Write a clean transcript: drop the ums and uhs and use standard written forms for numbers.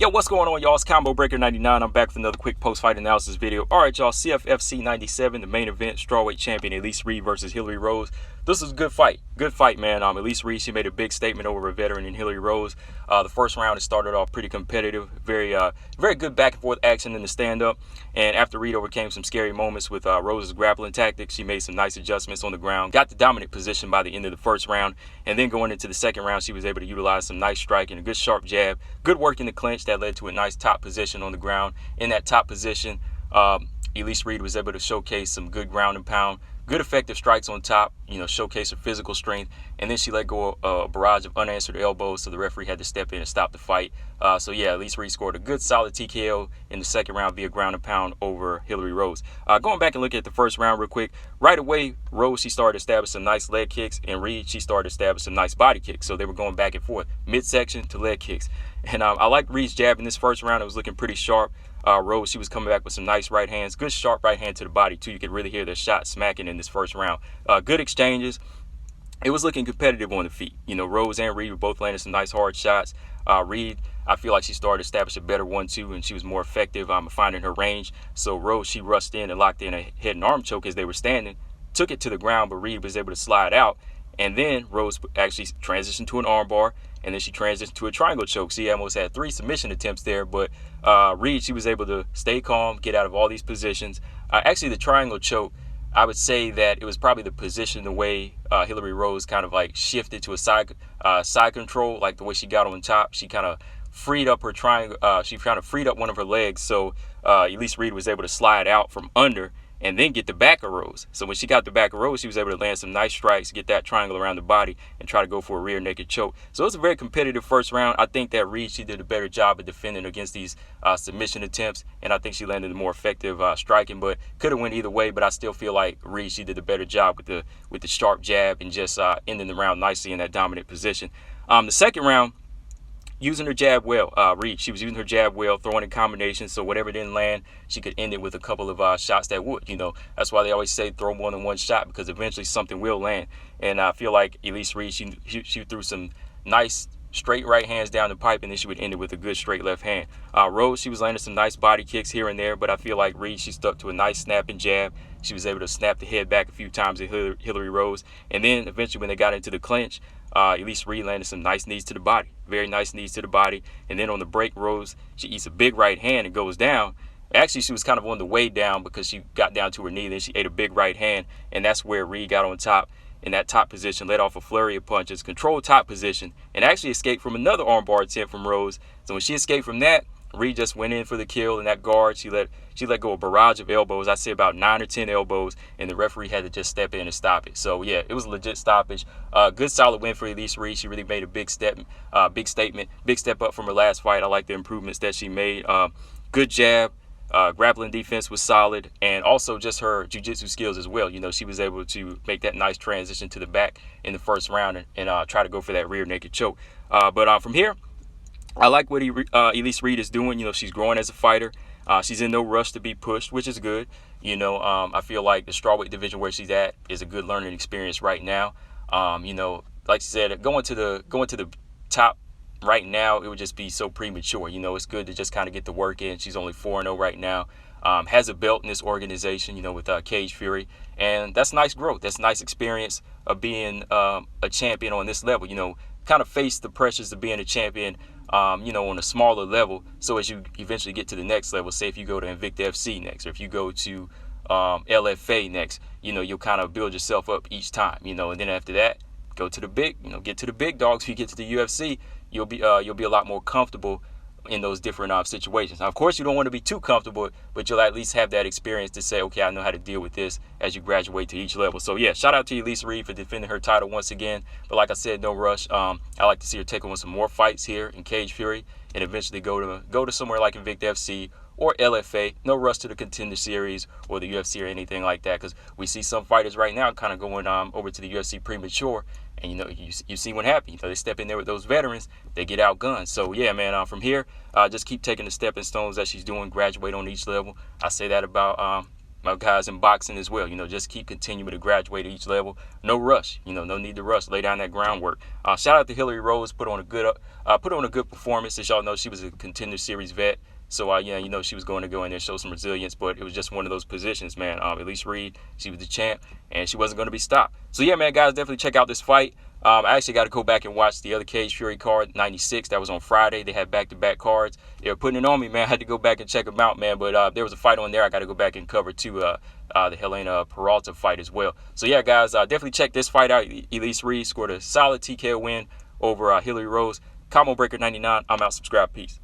Yo, what's going on, y'all? It's Combo Breaker 99. I'm back with another quick post-fight analysis video. All right, y'all. CFFC 97, the main event, strawweight champion Elise Reed versus Hilarie Rose. This is a good fight. Good fight, man. Elise Reed, she made a big statement over a veteran in Hilarie Rose. The first round, it started off pretty competitive. Very good back and forth action in the stand-up. And after Reed overcame some scary moments with Rose's grappling tactics, she made some nice adjustments on the ground. Got the dominant position by the end of the first round. And then going into the second round, she was able to utilize some nice striking, a good sharp jab, good work in the clinch that led to a nice top position on the ground. In that top position, Elise Reed was able to showcase some good ground and pound, good effective strikes on top, showcase her physical strength. And then she let go of a barrage of unanswered elbows, so the referee had to step in and stop the fight. So yeah, Elise Reed scored a good solid TKO in the second round via ground and pound over Hilarie Rose. Going back and looking at the first round real quick, right away, Rose, she started establishing some nice leg kicks, and Reed, she started establishing some nice body kicks. So they were going back and forth, midsection to leg kicks. And I liked Reed's jab in this first round. It was looking pretty sharp. Rose, she was coming back with some nice right hands, good sharp right hand to the body too. You could really hear the shot smacking in this first round. Good exchanges. It was looking competitive on the feet. Rose and Reed were both landing some nice hard shots. Reed, I feel like she started to establish a better 1-2, and she was more effective finding her range. So Rose, she rushed in and locked in a head and arm choke as they were standing, took it to the ground, but Reed was able to slide out. And then Rose actually transitioned to an armbar, and then she transitioned to a triangle choke. She almost had 3 submission attempts there, but Reed, she was able to stay calm, get out of all these positions. Actually, the triangle choke, I would say that it was probably the position, the way Hilarie Rose kind of like shifted to a side control, like the way she got on top. She kind of freed up her triangle. She kind of freed up one of her legs, so Elise Reed was able to slide out from under and then get the back of Rose. So when she got the back of Rose, she was able to land some nice strikes, get that triangle around the body, and try to go for a rear naked choke. So it was a very competitive first round. I think that Reed, she did a better job of defending against these submission attempts, and I think she landed a more effective striking, but could have went either way. But I still feel like Reed, she did a better job with the sharp jab and just ending the round nicely in that dominant position. The second round, using her jab well. Reed, she was using her jab well, throwing in combinations, so whatever didn't land, she could end it with a couple of shots that would. That's why they always say throw more than one shot, because eventually something will land. And I feel like Elise Reed, she threw some nice straight right hands down the pipe, and then she would end it with a good straight left hand. Rose, she was landing some nice body kicks here and there, but I feel like Reed, she stuck to a nice snapping jab. She was able to snap the head back a few times at Hilarie Rose. And then eventually when they got into the clinch, Elise Reed landed some nice knees to the body. Very nice knees to the body. And then on the break, Rose, she eats a big right hand and goes down. Actually, she was kind of on the way down because she got down to her knee. Then she ate a big right hand, and that's where Reed got on top in that top position, let off a flurry of punches, controlled top position, and actually escaped from another armbar attempt from Rose. So when she escaped from that, Reed just went in for the kill, and that guard, she let go a barrage of elbows. I'd say about 9 or 10 elbows, and the referee had to just step in and stop it. So yeah, it was a legit stoppage. Good solid win for Elise Reed. She really made a big step up from her last fight. I like the improvements that she made. Good jab. Grappling defense was solid, and also just her jiu-jitsu skills as well. She was able to make that nice transition to the back in the first round and try to go for that rear naked choke. But from here, I like what Elise Reed is doing. She's growing as a fighter. She's in no rush to be pushed, which is good. I feel like the strawweight division where she's at is a good learning experience right now. Like you said, going to the top right now, it would just be so premature. It's good to just kind of get the work in. She's only 4-0 right now. Has a belt in this organization, with Cage Fury. And that's nice growth. That's nice experience of being a champion on this level. Kind of face the pressures of being a champion, on a smaller level. So as you eventually get to the next level, say if you go to Invicta FC next, or if you go to LFA next, you'll kind of build yourself up each time, and then after that, go to the get to the big dogs. If you get to the UFC, you'll be a lot more comfortable in those different situations. Now, of course, you don't want to be too comfortable, but you'll at least have that experience to say, okay, I know how to deal with this as you graduate to each level. So yeah, shout out to Elise Reed for defending her title once again. But like I said, no rush. I like to see her take on some more fights here in Cage Fury and eventually go to somewhere like Invicta FC or LFA. No rush to the Contender Series or the UFC or anything like that, because we see some fighters right now kind of going over to the UFC premature. And you see what happens. They step in there with those veterans, they get outgunned. So yeah, man. From here, just keep taking the stepping stones that she's doing. Graduate on each level. I say that about my guys in boxing as well. You know, just keep continuing to graduate at each level. No rush. You know, no need to rush. Lay down that groundwork. Shout out to Hilarie Rose. Put on a good performance. As y'all know, she was a Contender Series vet. So, yeah, you know, she was going to go in there and show some resilience, but it was just one of those positions, man. Elise Reed, she was the champ, and she wasn't going to be stopped. So, yeah, man, guys, definitely check out this fight. I actually got to go back and watch the other Cage Fury card, 96. That was on Friday. They had back-to-back cards. They were putting it on me, man. I had to go back and check them out, man. But there was a fight on there I got to go back and cover, too, the Helena Peralta fight as well. So, yeah, guys, definitely check this fight out. Elise Reed scored a solid TKO win over Hilarie Rose. Combo Breaker 99. I'm out. Subscribe. Peace.